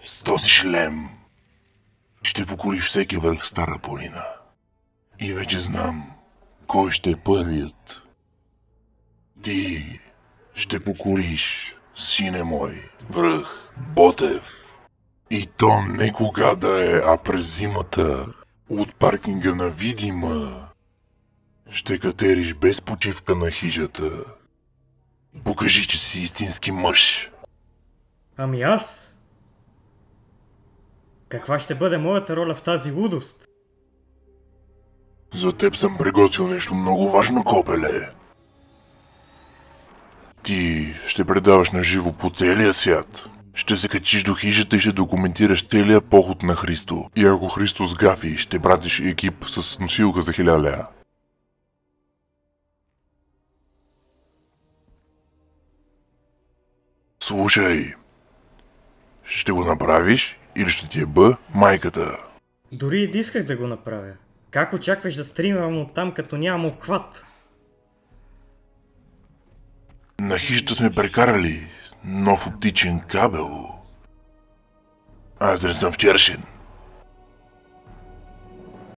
С този шлем ще покориш всеки върх Стара планина. И вече знам кой ще е първият. Ти ще покориш, сине мой, връх Ботев. И то не кога да е, а през зимата. От паркинга на Видима ще катериш без почивка на хижата. Покажи, че си истински мъж. Ами аз? Каква ще бъде моята роля в тази лудост? За теб съм приготвил нещо много важно, копеле. Ти ще предаваш на живо по целия свят. Ще се качиш до хижата и ще документираш целия поход на Христо. И ако Христо сгафи, ще пратиш екип с носилка за 1000 лева. Слушай, ще го направиш или ще ти е бъ майката? Дори и да исках да го направя. Как очакваш да стримам оттам, като нямам обхват? На хижата сме прекарали нов оптичен кабел. Аз не съм вчерашен.